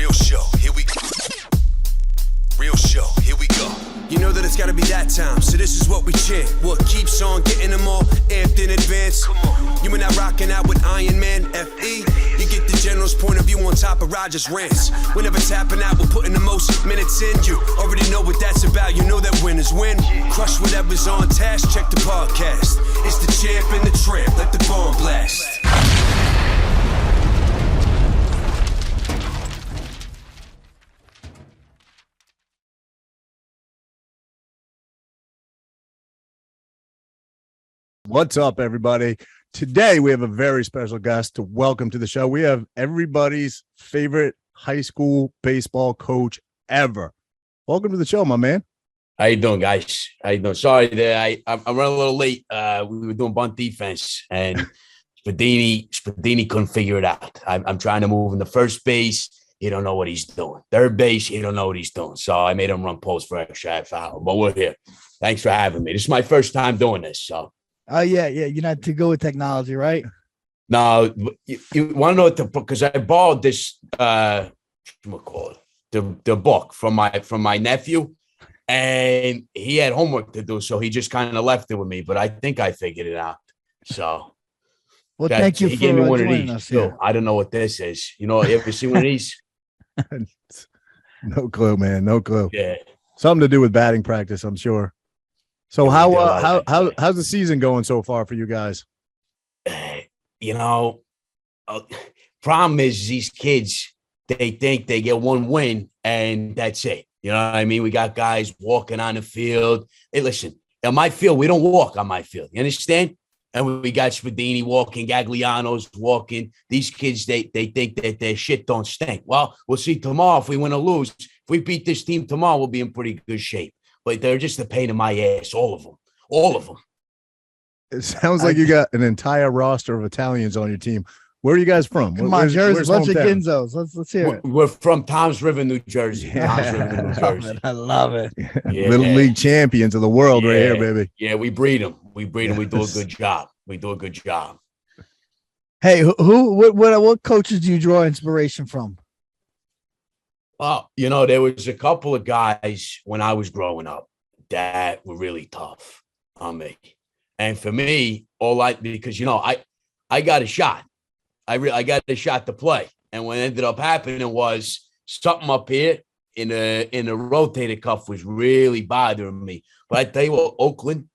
Real show, here we go. Real show, here we go. You know that it's gotta be that time, so this is what we chant. What keeps on getting them all amped in advance? Come on. You and I rocking out with Iron Man, F.E. You get the general's point of view on top of Roger's rants. We're never tapping out, we're putting the most minutes in. You already know what that's about, you know that winners win. Crush whatever's on task, check the podcast. It's the champ and the tramp, let the bomb blast. What's up, everybody? Today, we have a very special guest to welcome to the show. We have everybody's favorite high school baseball coach ever. Welcome to the show, my man. How you doing, guys? How you doing? Sorry that I'm running a little late. We were doing bunt defense, and Spadini couldn't figure it out. I'm trying to move into first base. He don't know what he's doing. Third base, he don't know what he's doing. So I made him run post for extra half hour. But we're here. Thanks for having me. This is my first time doing this, so. Oh, yeah. You're not too good with technology, right? No, you want to know what because I borrowed this, the book from my nephew, and he had homework to do, so he just kind of left it with me, but I think I figured it out. So. Well, thank you for gave me one of joining these. us here. I don't know what this is. You know, you ever see one of these? No clue, man. No clue. Yeah. Something to do with batting practice, I'm sure. So how's the season going so far for you guys? You know, problem is these kids, they think they get one win and that's it. You know what I mean? We got guys walking on the field. Hey, listen, on my field, we don't walk on my field. You understand? And we got Spadini walking, Gagliano's walking. These kids, they think that their shit don't stink. Well, we'll see tomorrow if we win or lose. If we beat this team tomorrow, we'll be in pretty good shape. But they're just a pain in my ass, all of them. All of them. It sounds like you got an entire roster of Italians on your team. Where are you guys from? Come on, Jersey, bunch of Ginzos. Let's hear it. We're from Toms River, New Jersey. Yeah. Toms River, New Jersey. I love it. Yeah. Little league champions of the world right here, baby. Yeah, we breed them. We breed them. We do a good job. We do a good job. Hey, what coaches do you draw inspiration from? Well, you know, there was a couple of guys when I was growing up that were really tough on me. And for me, because, you know, I got a shot. I got a shot to play. And what ended up happening was something up here in the rotator cuff was really bothering me. But I tell you what, Oakland,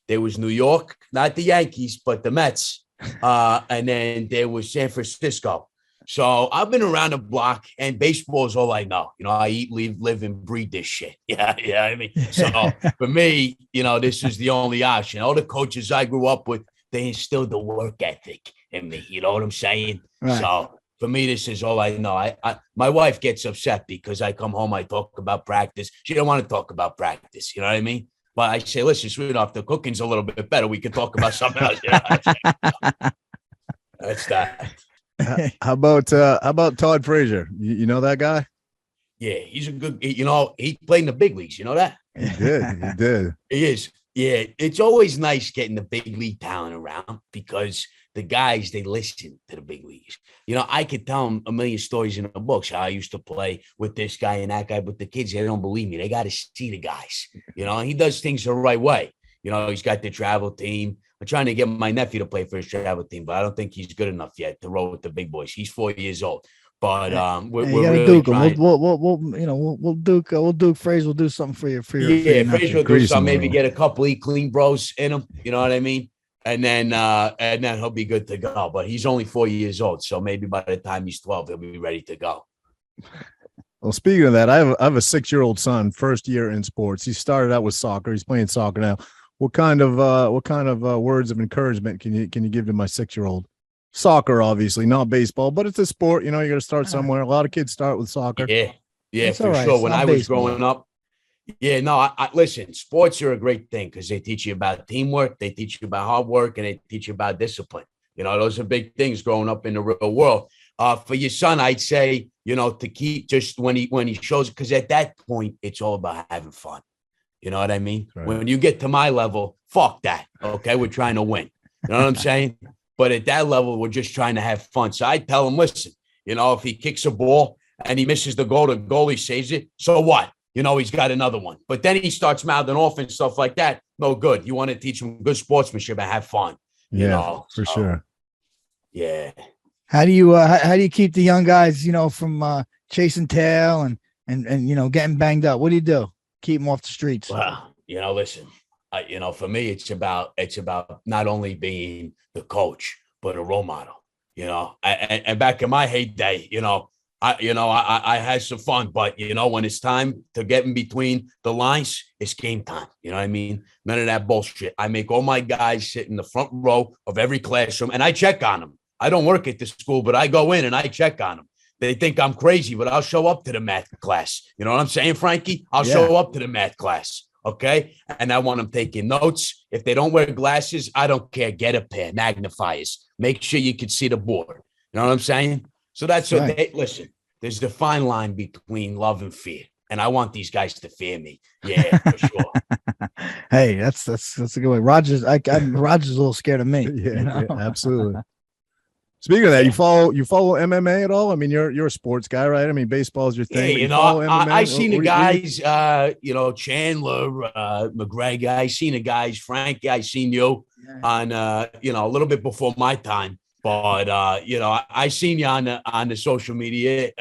there was New York, not the Yankees, but the Mets. And then there was San Francisco. So I've been around the block, and baseball is all I know. You know, I eat, live, and breathe this shit. Yeah. I mean, so for me, you know, this is the only option. All the coaches I grew up with, they instilled the work ethic in me. You know what I'm saying? Right. So for me, this is all I know. My wife gets upset because I come home, I talk about practice. She don't want to talk about practice. You know what I mean? But I say, listen, sweetheart, if the cooking's a little bit better, we can talk about something else. You know? That's that. How about Todd Frazier? You know that guy? Yeah, he's a good. You know, he played in the big leagues. You know that? He did. He is. Yeah, it's always nice getting the big league talent around because the guys, they listen to the big leagues. You know, I could tell them a million stories in the books how I used to play with this guy and that guy, but the kids, they don't believe me. They got to see the guys. You know, he does things the right way. You know, he's got the travel team. I'm trying to get my nephew to play for his travel team, but I don't think he's good enough yet to roll with the big boys. He's 4 years old. But we're really trying. We'll Duke Frazier will do something for you. Yeah, Frazier will do something. Maybe get a couple of clean bros in him. You know what I mean? And then he'll be good to go. But he's only 4 years old, so maybe by the time he's 12, he'll be ready to go. Well, speaking of that, I have a 6-year-old son, first year in sports. He started out with soccer. He's playing soccer now. What kind of words of encouragement can you give to my 6-year-old? Soccer, obviously, not baseball, but it's a sport. You know, you got to start somewhere. A lot of kids start with soccer. Yeah, for sure. When I was growing up, I listen. Sports are a great thing because they teach you about teamwork, they teach you about hard work, and they teach you about discipline. You know, those are big things growing up in the real world. For your son, I'd say, you know, to keep just when he shows, because at that point, it's all about having fun. You know what I mean? Right. When you get to my level, fuck that. Okay, we're trying to win. You know what I'm saying? But at that level, we're just trying to have fun. So I tell him, listen, you know, if he kicks a ball and he misses the goal, the goalie saves it. So what? He's got another one. But then he starts mouthing off and stuff like that. No good. You want to teach him good sportsmanship and have fun. For sure. Yeah. How do you keep the young guys, from chasing tail and getting banged up? What do you do? Keep them off the streets. Well, listen, for me, it's about not only being the coach, but a role model. And back in my heyday, I had some fun, but when it's time to get in between the lines, it's game time. You know what I mean? None of that bullshit. I make all my guys sit in the front row of every classroom, and I check on them. I don't work at the school, but I go in and I check on them. They think I'm crazy, but I'll show up to the math class. You know what I'm saying, Frankie? I'll show up to the math class. Okay. And I want them taking notes. If they don't wear glasses, I don't care. Get a pair, magnifiers. Make sure you can see the board. You know what I'm saying? So that's what right. Listen, there's the fine line between love and fear. And I want these guys to fear me. Yeah, for sure. Hey, that's a good way. Rogers a little scared of me. Yeah, absolutely. Speaking of that, you follow MMA at all? I mean, you're a sports guy, right? I mean, baseball is your thing. Yeah, I've seen the guys, Chandler, McGregor. I seen the guys, Frankie. I seen you on, a little bit before my time, but I seen you on the social media.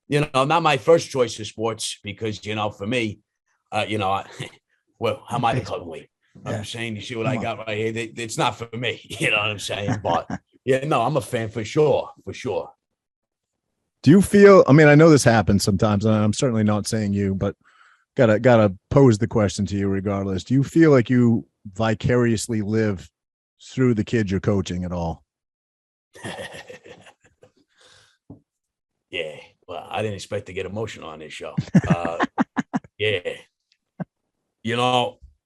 Not my first choice of sports because for me, well, how am I cutting weight? I'm saying, you see what I got right here? It's not for me. You know what I'm saying? But. Yeah, no, I'm a fan for sure. Do you feel, I mean, I know this happens sometimes, and I'm certainly not saying you, but gotta pose the question to you regardless. Do you feel like you vicariously live through the kids you're coaching at all? Yeah, well, I didn't expect to get emotional on this show. Yeah.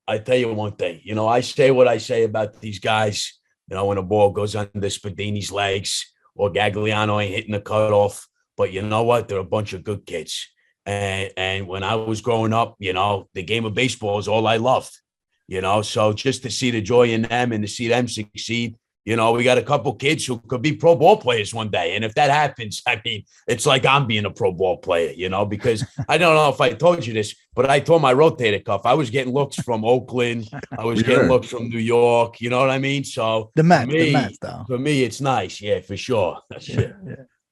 I tell you one thing, I say what I say about these guys. When a ball goes under Spadini's legs or Gagliano ain't hitting the cutoff. But you know what? They're a bunch of good kids. And when I was growing up, the game of baseball is all I loved. So just to see the joy in them and to see them succeed, we got a couple kids who could be pro ball players one day. And if that happens, I mean, it's like I'm being a pro ball player, because I don't know if I told you this, but I tore my rotator cuff. I was getting looks from Oakland. I was getting looks from New York. You know what I mean? So the Mets, though. For me, it's nice. Yeah, for sure. Yeah.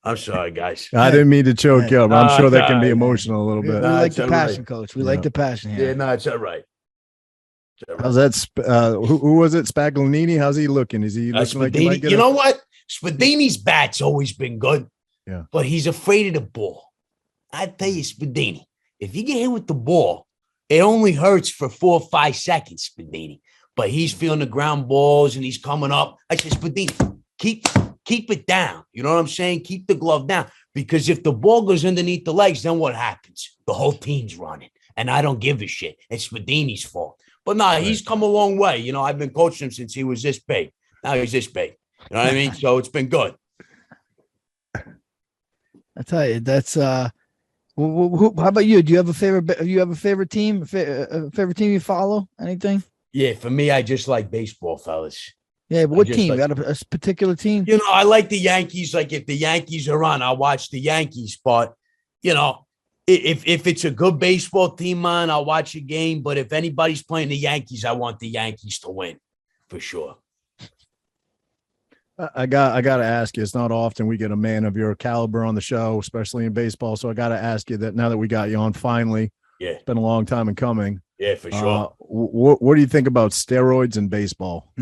I'm sorry, guys. I didn't mean to choke you up. I'm sure that can be emotional a little bit. We like the passion, Coach. We like the passion here. Yeah, no, it's all right. How's that? Who was it? Spaglianini? How's he looking? Is he looking like he might get know what? Spadini's bat's always been good. Yeah. But he's afraid of the ball. I tell you, Spadini, if you get hit with the ball, it only hurts for 4 or 5 seconds, Spadini. But he's feeling the ground balls and he's coming up. I said, Spadini, keep it down. You know what I'm saying? Keep the glove down. Because if the ball goes underneath the legs, then what happens? The whole team's running. And I don't give a shit. It's Spadini's fault. But he's come a long way. I've been coaching him since he was this big. Now he's this big. You know what I mean? So it's been good. I tell you, that's how about you? Do you have a favorite team? A favorite team you follow? Anything? Yeah, for me, I just like baseball, fellas. Yeah, but what team? You got a particular team? I like the Yankees. Like if the Yankees are on, I'll watch the Yankees. But if it's a good baseball team on, I'll watch a game. But if anybody's playing the Yankees, I want the Yankees to win for sure. I got to ask you, it's not often we get a man of your caliber on the show, especially in baseball. So I got to ask you that now that we got you on finally. Yeah. It's been a long time in coming. Yeah, for sure. What do you think about steroids in baseball?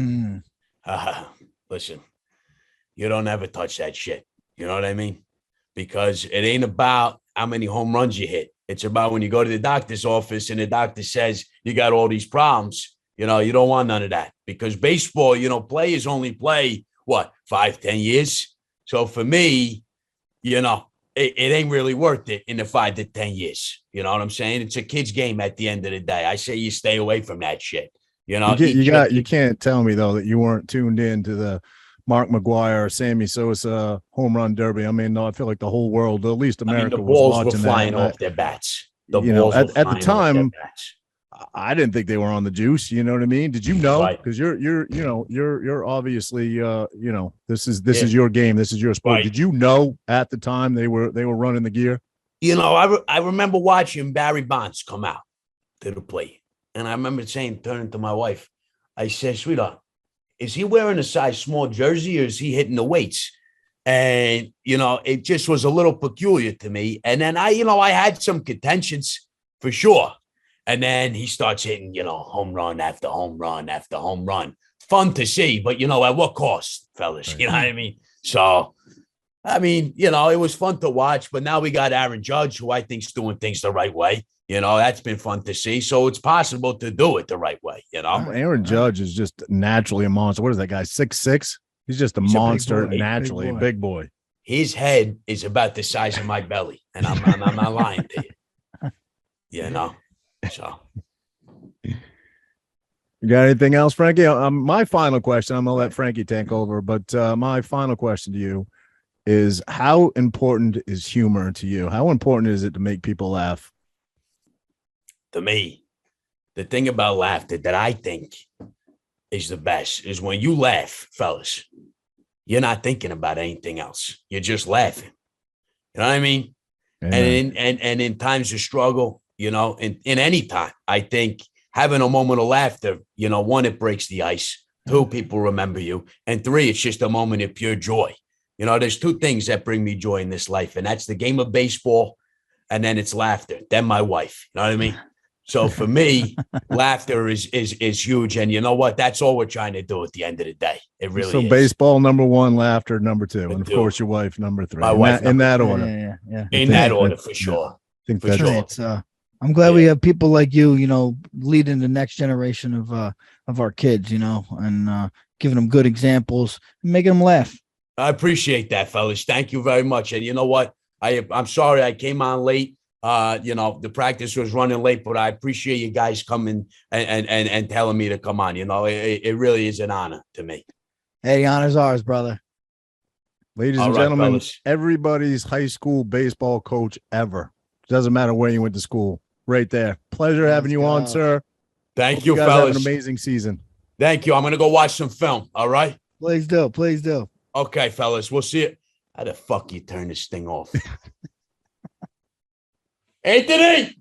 Listen, you don't ever touch that shit. You know what I mean? Because it ain't about how many home runs you hit. It's about when you go to the doctor's office and the doctor says you got all these problems, you don't want none of that. Because baseball, players only play, 5-10 years? So for me, it ain't really worth it in the 5 to 10 years. You know what I'm saying? It's a kid's game at the end of the day. I say you stay away from that shit. You can't tell me, though, that you weren't tuned in to the Mark McGwire, Sammy Sosa home run derby. I mean, no, I feel like the whole world, at least America, the balls was watching were flying that. off their bats. At the time, I didn't think they were on the juice. You know what I mean? Did you know? Because you're obviously this is your game. This is your sport. Right. Did you know at the time they were running the gear? I remember watching Barry Bonds come out to the plate. And I remember turning to my wife, I said, sweetheart, is he wearing a size small jersey or is he hitting the weights? And, it just was a little peculiar to me. And then I had some contentions for sure. And then he starts hitting, home run after home run after home run. Fun to see, but, at what cost, fellas? Right. You know what I mean? So, it was fun to watch. But now we got Aaron Judge, who I think's doing things the right way. That's been fun to see. So it's possible to do it the right way, Aaron Judge is just naturally a monster. What is that guy, 6'6"? He's just a monster naturally, big boy. His head is about the size of my belly, and I'm not lying to you. So. You got anything else, Frankie? My final question, I'm going to let Frankie take over, but my final question to you is, how important is humor to you? How important is it to make people laugh? To me, the thing about laughter that I think is the best is when you laugh, fellas, you're not thinking about anything else. You're just laughing. You know what I mean? Amen. And in times of struggle, in any time, I think having a moment of laughter, one, it breaks the ice. Two, people remember you. And three, it's just a moment of pure joy. There's two things that bring me joy in this life, and that's the game of baseball, and then it's laughter. Then my wife. You know what I mean? So for me, laughter is huge. And you know what? That's all we're trying to do at the end of the day. It really is. So baseball, number one, laughter, number two. And of course, your wife, number three. My wife, in that order. Yeah. In that order, for sure. I think For that's sure. It's, I'm glad we have people like you, leading the next generation of our kids, and giving them good examples and making them laugh. I appreciate that, fellas. Thank you very much. And you know what? I'm sorry I came on late. The practice was running late, but I appreciate you guys coming and telling me to come on. It really is an honor to me. Hey, the honor's ours, brother. Ladies All and right, gentlemen, fellas. everybody's high school baseball coach ever. Doesn't matter where you went to school. Right there. Pleasure having you on, sir. Thank Hope you, guys fellas. have an amazing season. Thank you. I'm going to go watch some film. All right. Please do. Please do. Okay, fellas. We'll see you. How the fuck you turn this thing off? Anthony!